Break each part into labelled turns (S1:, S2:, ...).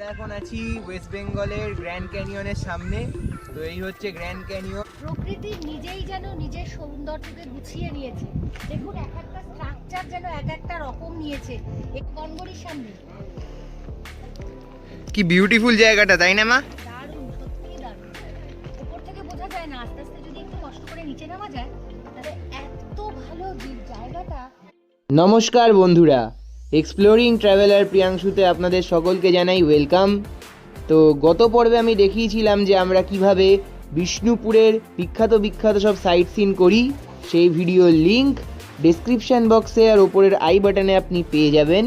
S1: আমরা এখন আছি ওয়েস্ট বেঙ্গলের গ্র্যান্ড ক্যানিয়নের সামনে। তো এই হচ্ছে গ্র্যান্ড ক্যানিয়ন।
S2: প্রকৃতি নিজেই যেন নিজের সৌন্দর্যকে গুছিয়ে নিয়েছে। দেখুন এক একটা স্ট্রাকচার যেন এক একটা রকম নিয়েছে এই গনগনির সামনে।
S1: কি বিউটিফুল জায়গাটা, তাই না মা?
S2: দারুণ, সত্যিই দারুণ। উপর থেকে বোঝা যায় না, আস্তে আস্তে যদি একটু কষ্ট করে নিচে নামা যায় তাহলে এত ভালো জায়গাটা।
S1: নমস্কার বন্ধুরা, এক্সপ্লোরিং ট্রাভেলার প্রিয়াংশুতে আপনাদের সকলকে জানাই ওয়েলকাম। তো গত পর্বে আমি দেখিয়েছিলাম যে আমরা কিভাবে বিষ্ণুপুরের বিখ্যাত সব সাইট সিন করি। সেই ভিডিওর লিংক ডেসক্রিপশান বক্সে আর ওপরের আই বাটনে আপনি পেয়ে যাবেন।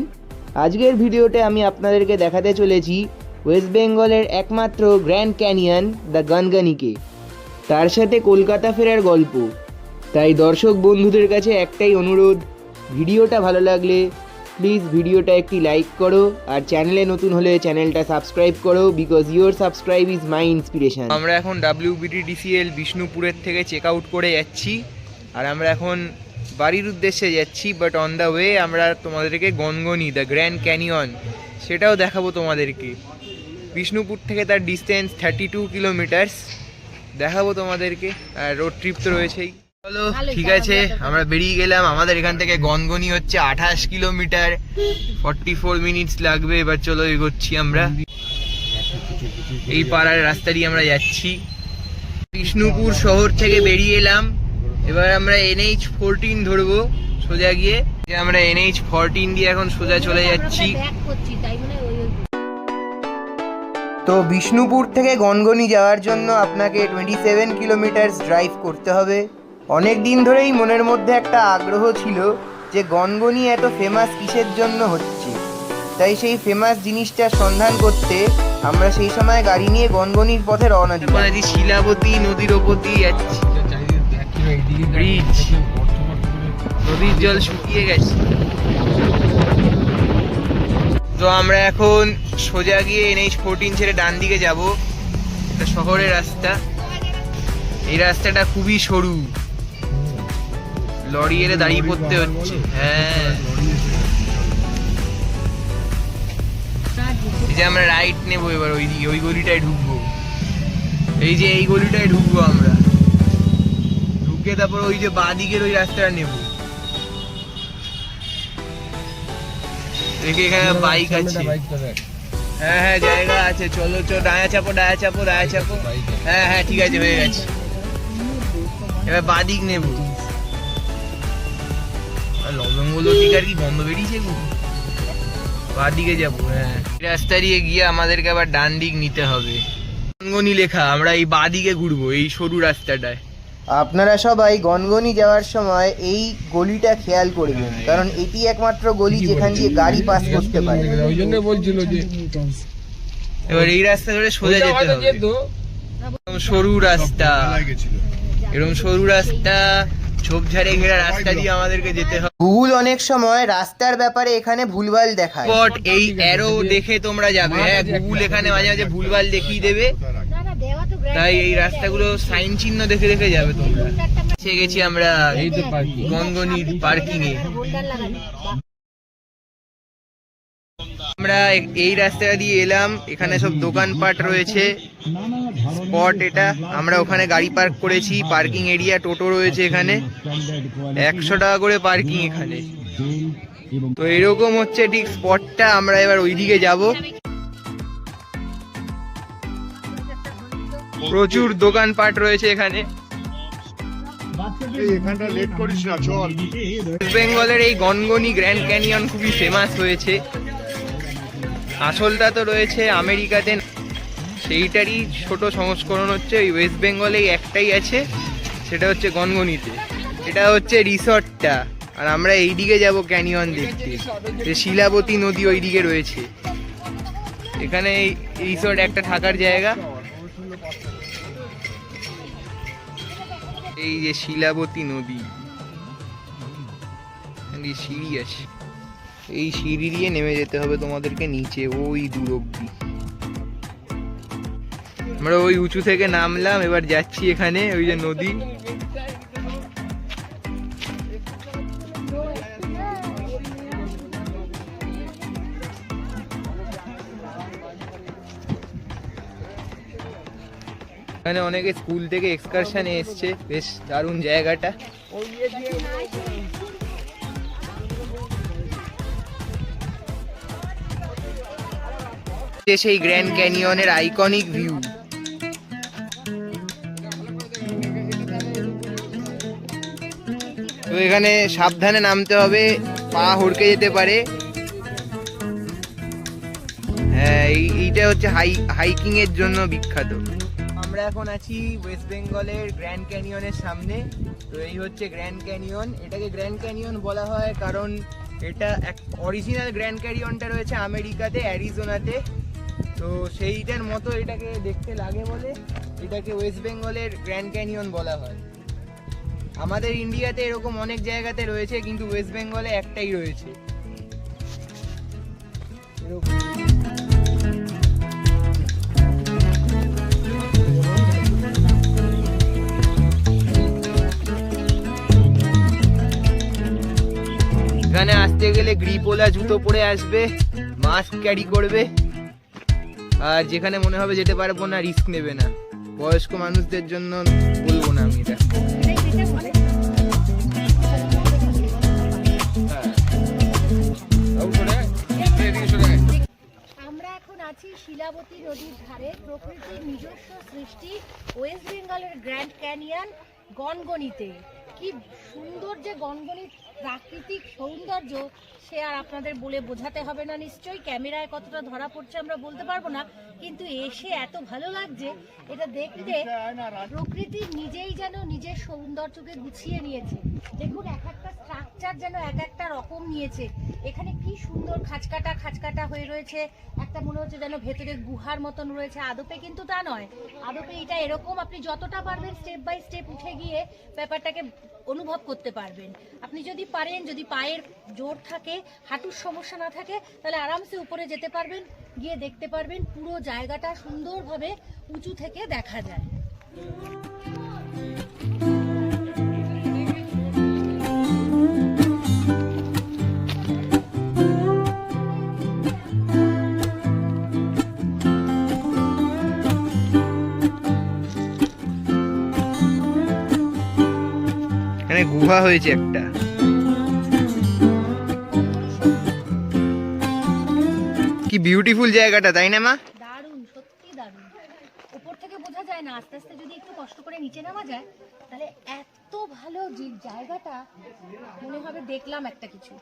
S1: আজকের ভিডিওতে আমি আপনাদেরকে দেখাতে চলেছি ওয়েস্ট বেঙ্গলের একমাত্র গ্র্যান্ড ক্যানিয়ন দ্য গনগনিকে, তার সাথে কলকাতা ফেরার গল্প। তাই দর্শক বন্ধুদের কাছে একটাই অনুরোধ, ভিডিওটা ভালো লাগলে প্লিজ ভিডিওটা একটি লাইক করো, আর চ্যানেলে নতুন হলে চ্যানেলটা সাবস্ক্রাইব করো, because your subscribe is my inspiration. আমরা এখন WBTDCL বিষ্ণুপুরের থেকে চেক আউট করে যাচ্ছি, আর আমরা এখন বাড়ির উদ্দেশ্যে যাচ্ছি। বাট অন দ্য ওয়ে আমরা তোমাদেরকে গনগনি দ্য গ্র্যান্ড ক্যানিয়ন সেটাও দেখাবো তোমাদেরকে। বিষ্ণুপুর থেকে তার ডিস্টেন্স 32 কিলোমিটার্স দেখাবো তোমাদেরকে, আর রোড ট্রিপ তো রয়েছেই। চলো ঠিক আছে, আমরা বেরিয়ে গেলাম। আমাদের এখান থেকে গনগনি হচ্ছে 28 কিলোমিটার, 44 মিনিটস লাগবে। এবার চলো এগোচ্ছি আমরা, এই পাড়ার রাস্তা দিয়ে আমরা যাচ্ছি। বিষ্ণুপুর শহর থেকে বেরিয়ে এলাম, এবার আমরা NH14 ধরবো সোজা গিয়ে। আমরা NH14 দিয়ে এখন সোজা চলে যাচ্ছি। তো বিষ্ণুপুর থেকে গনগনি যাওয়ার জন্য আপনাকে 27 কিলোমিটার ড্রাইভ করতে হবে। অনেক দিন ধরেই মনের মধ্যে একটা আগ্রহ ছিল যে গনগনি এত ফেমাস কিসের জন্য হচ্ছে, তাই সেই ফেমাস জিনিসটার সন্ধান করতে আমরা সেই সময় গাড়ি নিয়ে গনগনির পথে রওনা দিই। শিলাবতী নদীর ওপর দিয়ে যাচ্ছি, ব্রিজ, নদীর জল শুকিয়ে গেছে। তো আমরা এখন সোজা গিয়ে NH14 ছেড়ে ডান দিকে যাব। এটা শহরের রাস্তা, এই রাস্তাটা খুবই সরু, লরি এলে দাঁড়িয়ে পড়তে হচ্ছে। হ্যাঁ, এই যে আমরা রাইট নেবো এবার, ওই দিকে ওই গলিটায় ঢুকবো। এই যে এই গলিটায় ঢুকবো আমরা, ঢুকে তারপর ওই যে বাঁ দিকের ওই রাস্তাটা নেবো। দেখি এখানে বাইক আছে। হ্যাঁ হ্যাঁ জায়গা আছে, চলো চলো, ডায়া চাপো ডায়া চাপো ডায়া চাপো। হ্যাঁ হ্যাঁ ঠিক আছে, হয়ে গেছে। এবার বাঁ দিক নেবো। লবঙ্গলো টিকার কি বন্ধ বেরিয়েছে গো, বাঁ দিকে যাবো। হ্যাঁ, রাস্তা দিয়ে গিয়ে আমাদেরকে আবার ডান দিক নিতে হবে। গনগনি লেখা, আমরা এই বাঁ দিকে ঘুরবো এই সরু রাস্তাটায়। আপনারা সবাই গনগনি যাওয়ার সময় এই গলিটা খেয়াল করবেন, কারণ এটি একমাত্র গলি যেখান দিয়ে গাড়ি পাস করতে পারে। ওই জন্য বলছিল যে এবার এই রাস্তা ধরে সোজা যেতে হবে। সরু রাস্তা, এরকম সরু রাস্তা, ঝোপঝাড়ে ঘেরা রাস্তা দিয়ে আমাদেরকে যেতে হবে। গুগল অনেক সময় রাস্তার ব্যাপারে এখানে ভুলভাল দেখায়, বাট এই অ্যারো দেখে তোমরা যাবে। হ্যাঁ, গুগল এখানে মাঝে মাঝে ভুলভাল দেখিয়ে দেবে, তাই এই রাস্তাগুলো সাইন চিহ্ন দেখে দেখে যাবে তোমরা। এসে গেছি আমরা গনগনির পার্কিং এ। আমরা এই রাস্তাটা দিয়ে এলাম, এখানে সব দোকানপাট রয়েছে, স্পট এটা। আমরা ওখানে গাড়ি পার্ক করেছি, পার্কিং এরিয়া, টোটো রয়েছে এখানে, 100 টাকা করে পার্কিং এখানে। তো এরকম হচ্ছে ঠিক স্পটটা। আমরা এবার ওইদিকে যাব। প্রচুর দোকানপাট রয়েছে এখানে। বেঙ্গলের এই গনগনি গ্র্যান্ড ক্যানিয়ন খুবই ফেমাস হয়েছে। আসলটা তো রয়েছে আমেরিকাতে, সেইটারই ছোট সংস্করণ হচ্ছে ওই ওয়েস্ট বেঙ্গলে একটাই আছে, সেটা হচ্ছে গনগনিতে। এটা হচ্ছে রিসর্টটা, আর আমরা এইদিকে যাব ক্যানিয়ন দেখতে। শিলাবতী নদী ওইদিকে রয়েছে, এখানে এই রিসর্ট একটা থাকার জায়গা। এই যে শিলাবতী নদী, সিঁড়ি আছে, এই সিঁড়ি দিয়ে নেমে যেতে হবে তোমাদেরকে নিচে ওই দূর অব্দি। আমরা ওই উঁচু থেকে নামলাম, এবার যাচ্ছি এখানে ওই যে নদী। এখানে অনেকে স্কুল থেকে এক্সকারশনে এসছে, বেশ দারুণ জায়গাটা। সেই গ্র্যান্ড ক্যানিয়নের আইকনিক ভিউ। তো এখানে সাবধানে নামতে হবে, পা হড়কে যেতে পারে। হ্যাঁ, এইটা হচ্ছে হাইকিং এর জন্য বিখ্যাত। আমরা এখন আছি ওয়েস্ট বেঙ্গলের গ্র্যান্ড ক্যানিয়নের সামনে। তো এই হচ্ছে গ্র্যান্ড ক্যানিয়ন। এটাকে গ্র্যান্ড ক্যানিয়ন বলা হয় কারণ এটা অরিজিনাল গ্র্যান্ড ক্যানিয়নটা রয়েছে আমেরিকাতে, অ্যারিজোনাতে। তো সেইটার মতো এটাকে দেখতে লাগে বলে এটাকে ওয়েস্ট বেঙ্গলের গ্র্যান্ড ক্যানিয়ন বলা হয়। আমাদের ইন্ডিয়াতে এরকম অনেক জায়গাতে রয়েছে, কিন্তু ওয়েস্ট বেঙ্গলে একটাই রয়েছে এরকম। এখানে আসতে গেলে গ্রিপওয়ালা জুতো পরে আসবে, মাস্ক ক্যারি করবে, আর যেখানে মনে হবে যেতে পারবো না রিস্ক নেবে না। বয়স্ক মানুষদের জন্য বলবো না আমি এটা।
S2: আমরা এখন আছি শিলাবতী নদীর ধারে, প্রকৃতির নিজস্ব সৃষ্টি ওয়েস্ট বেঙ্গলের গ্র্যান্ড ক্যানিয়ন গনগনিতে। কি সুন্দর যে গনগনি প্রাকৃতিক সৌন্দর্য, সে আর আপনাদের বলে বোঝাতে হবে না নিশ্চয়ই। ক্যামেরায় কতটা ধরা পড়ছে আমরা বলতে পারবো না, কিন্তু এসে এত ভালো লাগছে এটা দেখতে। প্রকৃতি নিজেই যেন নিজের সৌন্দর্যকে গুছিয়ে নিয়েছে। দেখুন, এক একটা স্ট্রাকচার যেন এক একটা রকম নিয়েছে। এখানে কি সুন্দর খাঁচকাটা খাঁচকাটা হয়ে রয়েছে, একটা মনে হচ্ছে যেন ভেতরে গুহার মতন রয়েছে। আদপে কিন্তু তা নয়, আদপে এটা এরকম আপনি যতটা পারবেন স্টেপ বাই স্টেপ উঠে গিয়ে ব্যাপারটাকে অনুভব করতে পারবেন। আপনি যদি পারেন, যদি পায়ের জোর থাকে, হাঁটুর সমস্যা না থাকে, তাহলে আরামসে উপরে যেতে পারবেন, গিয়ে দেখতে পারবেন পুরো জায়গাটা সুন্দরভাবে উঁচু থেকে দেখা যায়।
S1: এখানে গুহা হয়েছে একটা। কি বিউটিফুল জায়গাটা, তাই না মা?
S2: দারুণ, সত্যি দারুণ। উপর থেকে বোঝা যায় না, আস্তে আস্তে যদি একটু কষ্ট করে নিচে নামা যায় তাহলে এত ভালো যে জায়গাটা মনে হবে দেখলাম একটা কিছু।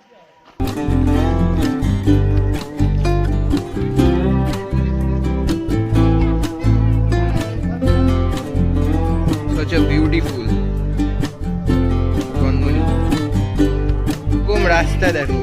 S1: Such a beautiful Gangani. কোন রাস্তা দেখো।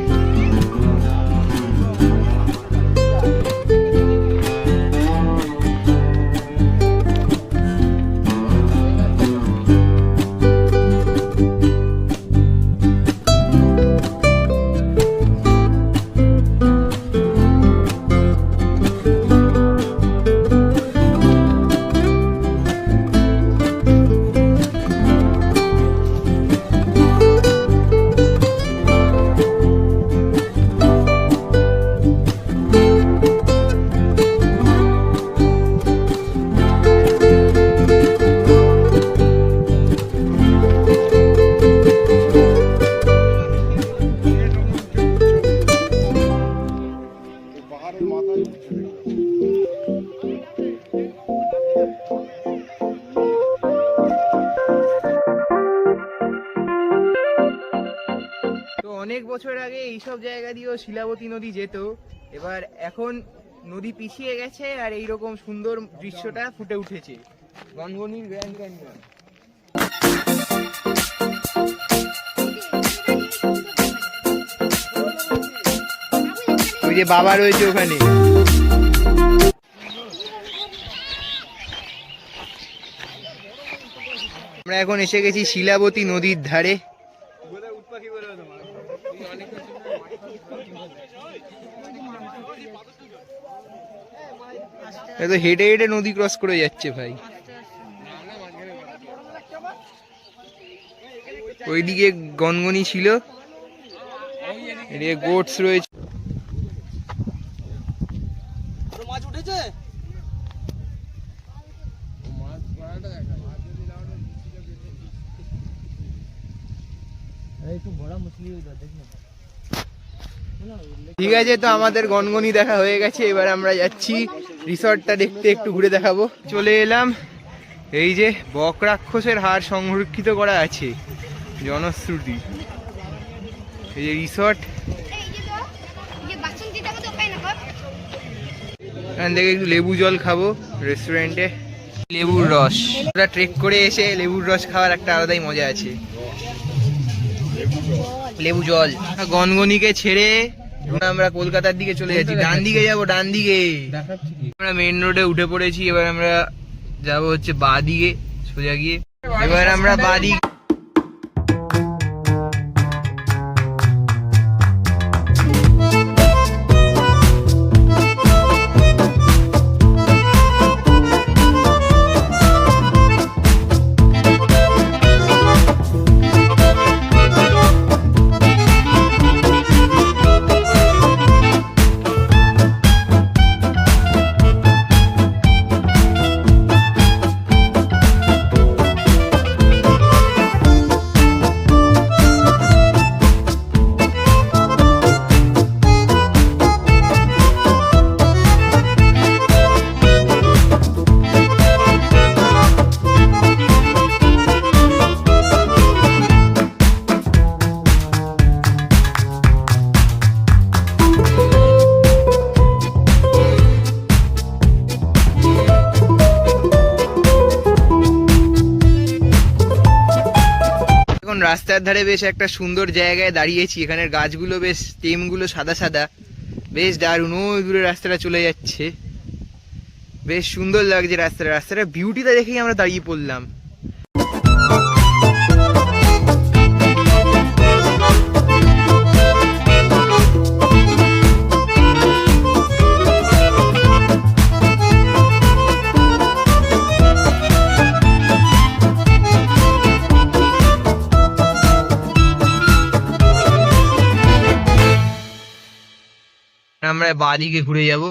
S1: অনেক বছর আগে এইসব জায়গা দিয়েও শিলাবতী নদী যেত। এবার এখন নদী পিছিয়ে গেছে আর এইরকম সুন্দর দৃশ্যটা ফুটে উঠেছে গনগনির গ্র্যান্ড ক্যানিয়ন। ওই যে বাবা রয়েছে ওখানে। আমরা এখন এসে গেছি শিলাবতী নদীর ধারে। তো হেঁটে হেঁটে নদী ক্রস করে যাচ্ছে ভাই। ওইদিকে গনগনি ছিল, এদিকে গোটস রয়েছে। মাছ উঠেছে, ঠিক আছে, তো আমাদের গনগনি দেখা হয়ে গেছে। এবার আমরা যাচ্ছি রিসর্টটা দেখতে, একটু ঘুরে দেখাবো। চলে এলাম, এই যে বক রাক্ষসের হাড় সংরক্ষিত করা আছে, জনশ্রুতি। এই যে রিসর্ট, এখান থেকে একটু লেবু জল খাবো রেস্টুরেন্টে, লেবুর রস। আমরা ট্রেক করে এসে লেবুর রস খাওয়ার একটা আলাদাই মজা আছে। লেবু জল। গনগনিকে ছেড়ে আমরা কলকাতার দিকে চলে যাচ্ছি। ডান দিকে যাবো, ডান দিকে। আমরা মেন রোডে উঠে পড়েছি। এবার আমরা যাবো হচ্ছে বাঁ দিকে, সোজা গিয়ে। এবার আমরা বাঁ দিকে রাস্তার ধারে বেশ একটা সুন্দর জায়গায় দাঁড়িয়েছি। এখানের গাছগুলো বেশ, স্টেমগুলো সাদা সাদা, বেশ দারুণ। ওই দূরে রাস্তাটা চলে যাচ্ছে, বেশ সুন্দর লাগছে রাস্তাটা বিউটিটা দেখেই আমরা দাঁড়িয়ে পড়লাম। আমরা বাঁদিকে ঘুরে যাব,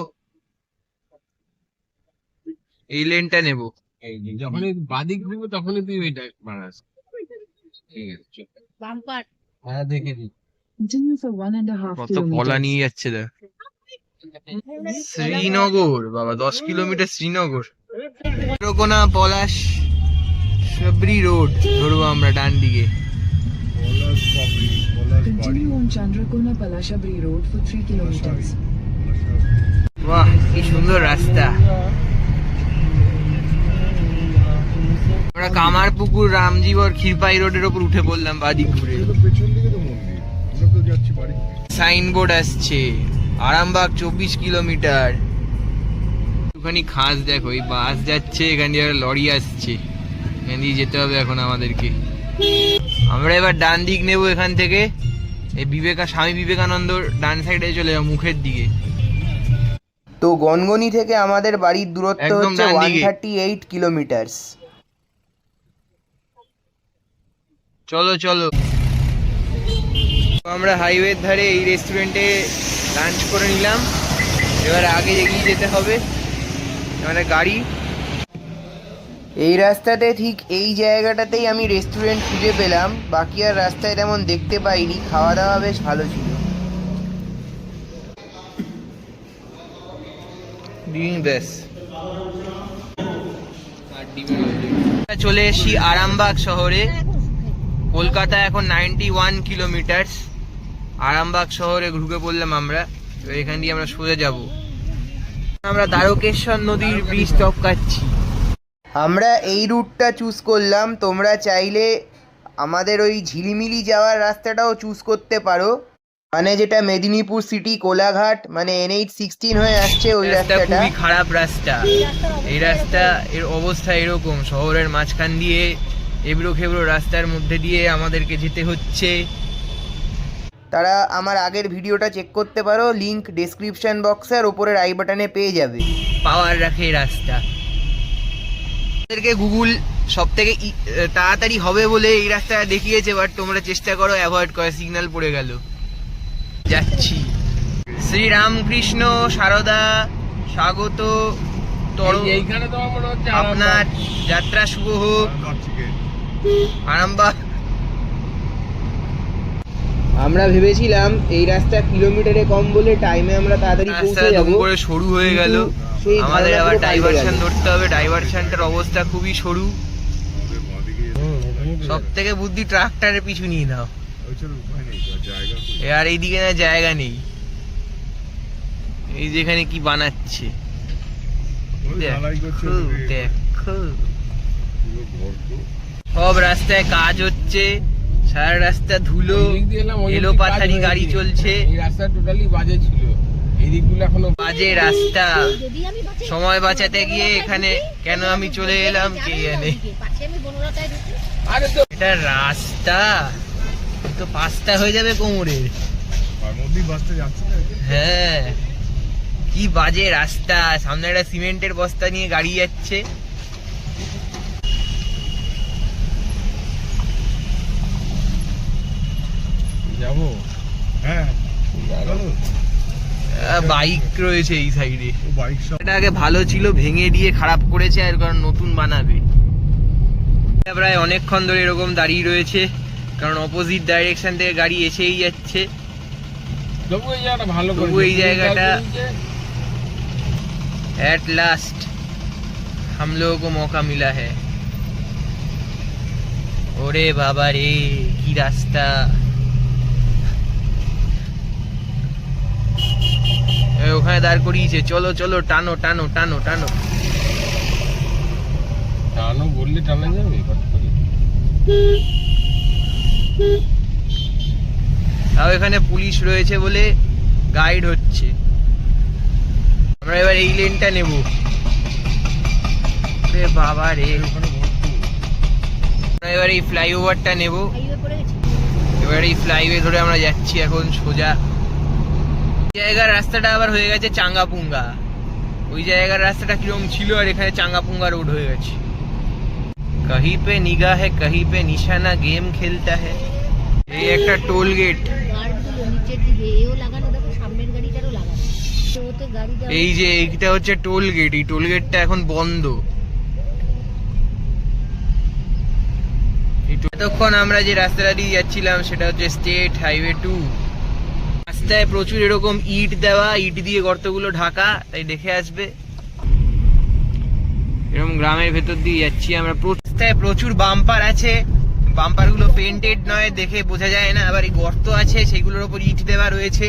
S1: এই লেনটা নেব।
S3: যখনই বাদিক ঘুরবো তখনই তুই ওইটা বাড়াস। ঠিক আছে,
S2: বাম্পার।
S3: হ্যাঁ দেখেছি।
S1: কত কলা নিয়ে যাচ্ছে দেখ। শ্রীনগর, বাবা 10 কিলোমিটার শ্রীনগর। চন্দ্রকোনা পলাশ সাবরি রোড ধরবো আমরা ডান দিকে।
S4: Continue on Chandrakona Palashabri Road for 3 kilometers.
S1: বাহ, কি সুন্দর রাস্তা। আমরা কামারপুকুর, রামজীবর, ক্ষীরপাই রোডের ওপর উঠে পড়লাম বাদিক ঘুরে। সাইনবোর্ড আসছে, আরামবাগ 24 কিলোমিটার। একটুখানি খাস দেখো, এই বাস যাচ্ছে, এখান দিয়ে লরি আসছে, এখান দিয়ে যেতে হবে এখন আমাদেরকে। আমরা এবার ডান দিক নেবো এখান থেকে, এই স্বামী বিবেকানন্দ ডান সাইডে চলে যাবো, মুখের দিকে। তো গনগনি থেকে আমাদের বাড়ির দূরত্ব হচ্ছে 138 কিলোমিটার। চলো চলো, আমরা হাইওয়ের ধারে এই রেস্টুরেন্টে লাঞ্চ করে নিলাম। এবার আগে এগিয়ে যেতে হবে, মানে গাড়ি। এই রাস্তাতে ঠিক এই জায়গাটাতেই আমি রেস্টুরেন্ট খুঁজে পেলাম, বাকি আর রাস্তায় তেমন দেখতে পাইনি। খাওয়া দাওয়া বেশ ভালো ছিল। চলে এসেছি আরামবাগ শহরে। কলকাতা এখন 91 কিলোমিটার। আরামবাগ শহরে ঢুকে পড়লাম আমরা। এখান দিয়ে আমরা সোজা যাব। আমরা দ্বারকেশ্বর নদীর ব্রিজ টপকাচ্ছি। আমরা এই রুটটা চুজ করলাম, তোমরা চাইলে আমাদের ওই ঝিলিমিলি যাওয়ার রাস্তাটাও চুজ করতে পারো, মানে যেটা মেদিনীপুর সিটি কোলাঘাট, মানে NH16 হয়ে আসছে ওই রাস্তাটা। খুবই খারাপ রাস্তা এই রাস্তা, এর অবস্থা এরকম। শহরের মাঝখান দিয়ে এবড়ো খেবড়ো রাস্তার মধ্যে দিয়ে আমাদেরকে যেতে হচ্ছে। তারা আমার আগের ভিডিওটা চেক করতে পারো, লিংক ডেসক্রিপশন বক্সে আর ওপরের আই বাটনে পেয়ে যাবে। পাওয়ার রাখে এই রাস্তা। গুগল সব থেকে তাড়াতাড়ি হবে বলে এই রাস্তাটা দেখিয়েছে, বাট তোমরা চেষ্টা করো অ্যাভয়েড করার। সিগন্যাল পড়ে গেল, যাচ্ছি। শ্রীরামকৃষ্ণ, সারদা, স্বাগত। তরফ
S3: এইখানে তো আমার মনে হচ্ছে
S1: আপনার যাত্রা শুভ হোক। আরামবাগ। আমরা ভেবেছিলাম এই রাস্তা কিলোমিটারে কম বলে টাইমে আমরা তাড়াতাড়ি পৌঁছে যাব, করে সরু হয়ে গেল। আমাদের আবার ডাইভারশন ধরতে হবে, ডাইভারশনটার অবস্থা খুবই সরু। সব থেকে বুদ্ধি ট্রাক্টরের পিছু নিয়ে নাও, আর এইদিকে না জায়গা নেই। এই যেখানে কি বানাচ্ছে দেখো দেখো, সব রাস্তায় কাজ হচ্ছে, সারা রাস্তা ধুলো, এলো পাথারি গাড়ি চলছে।
S3: এই রাস্তা টোটালি বাজে ছিল, এই দিকগুলো এখনো
S1: বাজে রাস্তা।
S2: যদি আমি বাঁচাই,
S1: সময় বাঁচাতে গিয়ে এখানে কেন আমি চলে এলাম কে জানে।
S2: পাশে আমি বনলতায় ঢুকি।
S3: আরে তো
S1: এটা রাস্তা তো পাঁচটা হয়ে যাবে কোমরের। হ্যাঁ, কি বাজে রাস্তা, সামনে একটা সিমেন্টের বস্তা নিয়ে গাড়ি যাচ্ছে।
S3: যাবো। হ্যাঁ
S1: বাইক রয়েছে এই সাইডে। এটা আগে ভালো ছিল, ভেঙে দিয়ে খারাপ করেছে, আর কারণ নতুন বানাবে। প্রায় অনেকক্ষণ ধরে এরকম দাঁড়িয়ে রয়েছে, কারণ অপোজিট ডাইরেকশন থেকে গাড়ি এসেই যাচ্ছে।
S3: তবু এই জায়গাটা ভালো করে,
S1: তবু এই জায়গাটা एट लास्ट हम लोगों को मौका मिला है। ওরে বাবা রে, কি রাস্তা! ওখানে দাঁড় করিয়েছে, চলো চলো টানো টানো টানো টানো।
S3: টানো বললে টানা যাবে কত করে?
S1: তাও এখানে পুলিশ রয়েছে বলে গাইড হচ্ছে। আমরা এবার এই লেনটা নেব। রে বাবা রে, আমরা এবার এই ফ্লাইওভারটা নেব।
S2: হাইওয়ে পড়ে গেছি।
S1: এবার এই ফ্লাইওয়ে ধরে আমরা যাচ্ছি এখন সোজা। জায়গার রাস্তাটা আবার হয়ে গেছে চাঙ্গাপুঙ্গা। ওই জায়গার রাস্তাটা কিরকম ছিল, আর এখানে চাঙ্গাপুঙ্গা রোড হয়ে গেছে। কहीं पे निगाह है कहीं पे निशाना गेम खेलता है। এই একটা টোল গেট।
S2: গার্ডগুলো নিচের দিকে এও লাগানো, দেখো সামনের গাড়িটারও লাগানো। তো ওতে গাড়ি যাবে।
S1: এই যে এইটা হচ্ছে টোল গেট, এই টোল গেটটা এখন বন্ধ। এতক্ষণ আমরা যে রাস্তাটা দিয়ে যাচ্ছিলাম সেটা হচ্ছে স্টেট হাইওয়ে 2। রাস্তায় প্রচুর এরকম ইট দেওয়া, ইট দিয়ে গর্তগুলো ঢাকা, তাই দেখে আসবে। এরকম গ্রামের ভেতর দিয়ে যাচ্ছি আমরা। রাস্তায় প্রচুর বাম্পার আছে, বাম্পার গুলো পেন্টেড নয়, দেখে বোঝা যায় না। আবার এই গর্ত আছে, সেগুলোর উপর ইট দেওয়া রয়েছে।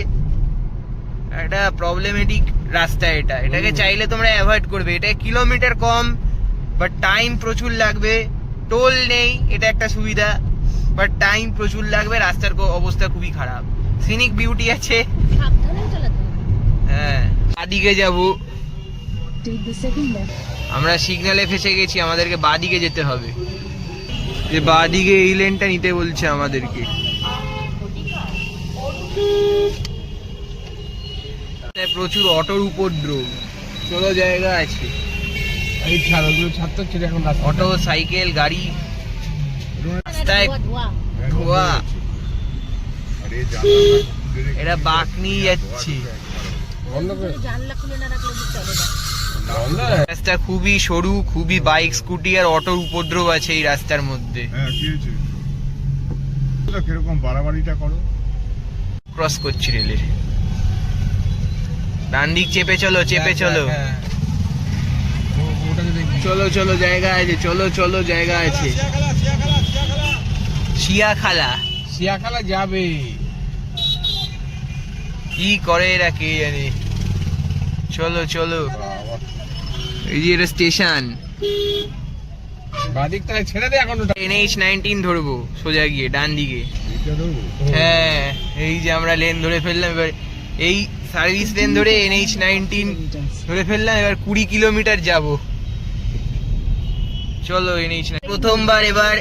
S1: একটা প্রবলেমেটিক রাস্তা এটা, এটাকে চাইলে তোমরা অ্যাভয়েড করবে। এটা কিলোমিটার কম, বাট টাইম প্রচুর লাগবে। টোল নেই, এটা একটা সুবিধা, বাট টাইম প্রচুর লাগবে। রাস্তার অবস্থা খুবই খারাপ। সিনিক বিউটি আছে,
S2: সাবধানে চালাতে হবে।
S1: হ্যাঁ। বাদিকে যাব,
S4: Take the second left.
S1: আমরা সিগন্যালে ফেসে গেছি, আমাদেরকে বাদিকে যেতে হবে। যে বাদিকে এই লেনটা নিতে বলছে আমাদেরকে। প্রচুর অটোর উপদ্রব, চলো জায়গা আছে।
S3: এই ছাড়গুলো ছাড়তে ছিল এখন রাস্তা।
S1: অটো, সাইকেল, গাড়ি, রাস্তায়
S2: ধোয়া,
S1: ধোয়া। এটা বাঁক নিয়ে যাচ্ছে।
S3: বন্ধ করে
S2: জানলা খুলে না রাখলে বুঝতে হবে না।
S3: বন্ধ।
S1: রাস্তা খুবই সরু, খুবই বাইক, স্কুটি আর অটোর উপদ্রব আছে এই রাস্তার মধ্যে।
S5: কিরকম বাড়াবাড়িটা করো।
S1: ক্রস করছি রেলের। ডান দিক চেপে চলো, চেপে চলো।
S3: হ্যাঁ। ওটাকে দেখি।
S1: চলো চলো জায়গা আছে, চলো চলো জায়গা আছে। শিয়াখালা
S3: শিয়াখালা যাবে।
S1: কি করে এরা কে জানে। চলো চলো, এই যে এটা স্টেশন।
S3: বাদিকটা ছেড়ে দে এখন। ওটা
S1: NH-19 ধরবো সোজা গিয়ে ডান দিকে। হ্যাঁ, এই যে আমরা লেন ধরে ফেললাম। এবার এই সার্ভিস লেন ধরে NH-19 ধরে ফেললাম। এবার 20 কিলোমিটার যাব। চলো NH-19 প্রথমবার এবার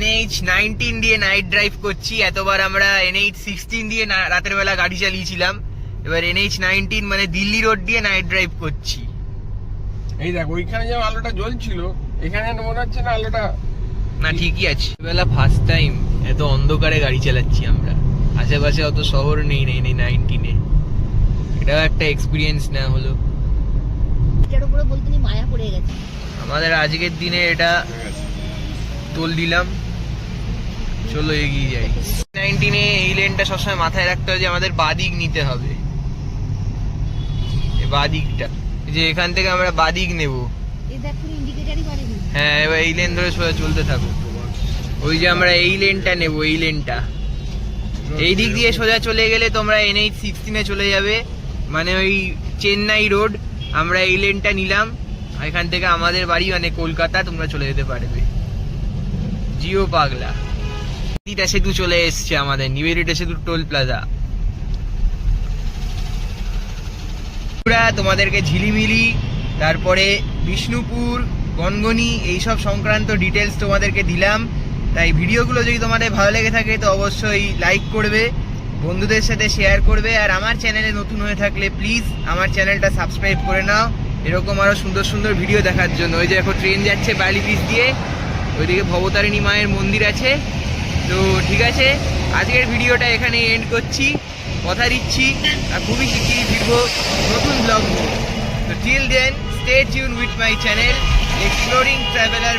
S1: NH-19 দিয়ে নাইট ড্রাইভ করছি। এতবার আমরা NH-16 দিয়ে রাতের বেলা গাড়ি চালিয়েছিলাম। এবার NH-19 মানে দিল্লি রোড দিয়ে নাইট ড্রাইভ করছি।
S3: এই দেখ, ওইখানে যেমন আলোটা জ্বলছিল, এখানে মনে হচ্ছে না আলোটা।
S1: না ঠিকই আছে। বেলা ফার্স্ট টাইম এত অন্ধকারে গাড়ি চালাচ্ছি আমরা। আশেপাশে অত শহর নেই NH-19-এ। এটাও একটা এক্সপিরিয়েন্স না হলো।
S2: এটার উপরে বলতে নেই মায়া পড়ে গেছে।
S1: আমাদের আজকের দিনে এটা তোল দিলাম, চলো এগিয়ে যাই। 19 এই লেনটা সবসময় মাথায় রাখতে হবে যে আমাদের বাদিক নিতে হবে, এই বাদিকটা, যে এখান থেকে আমরা বাদিক নেব।
S2: এই দেখ পুরো ইন্ডিকেটরই মারেনি।
S1: হ্যাঁ, এবার এই লেন ধরে সোজা চলতে থাকো। ওই যে আমরা এই লেনটা নেব, এই লেনটা, এই দিক দিয়ে সোজা চলে গেলে তোমরা NH16 চলে যাবে, মানে ওই চেন্নাই রোড। আমরা এই লেনটা নিলাম, এখান থেকে আমাদের বাড়ি মানে কলকাতা তোমরা চলে যেতে পারবে। জিও পাগলা নিবেদিতা সেতু চলে এসছে, আমাদের নিবেদিতা সেতু টোল প্লাজা। তোমাদেরকে ঝিলিমিলি, তারপরে বিষ্ণুপুর, গনগনি এইসব সংক্রান্ত ডিটেলস তোমাদেরকে দিলাম। তাই ভিডিওগুলো যদি তোমাদের ভালো লেগে থাকে তো অবশ্যই লাইক করবে, বন্ধুদের সাথে শেয়ার করবে, আর আমার চ্যানেলে নতুন হয়ে থাকলে প্লিজ আমার চ্যানেলটা সাবস্ক্রাইব করে নাও এরকম আরো সুন্দর সুন্দর ভিডিও দেখার জন্য। ওই যে এখন ট্রেন যাচ্ছে বালি ব্রিজ দিয়ে, ওইদিকে ভবতারিণী মায়ের মন্দির আছে। তো ঠিক আছে, আজকের ভিডিওটা এখানে এন্ড করছি, কথা দিচ্ছি আর খুবই শিগগিরই ফিরবো নতুন ব্লগ নিয়ে। তো till then stay tuned with my channel exploring traveller.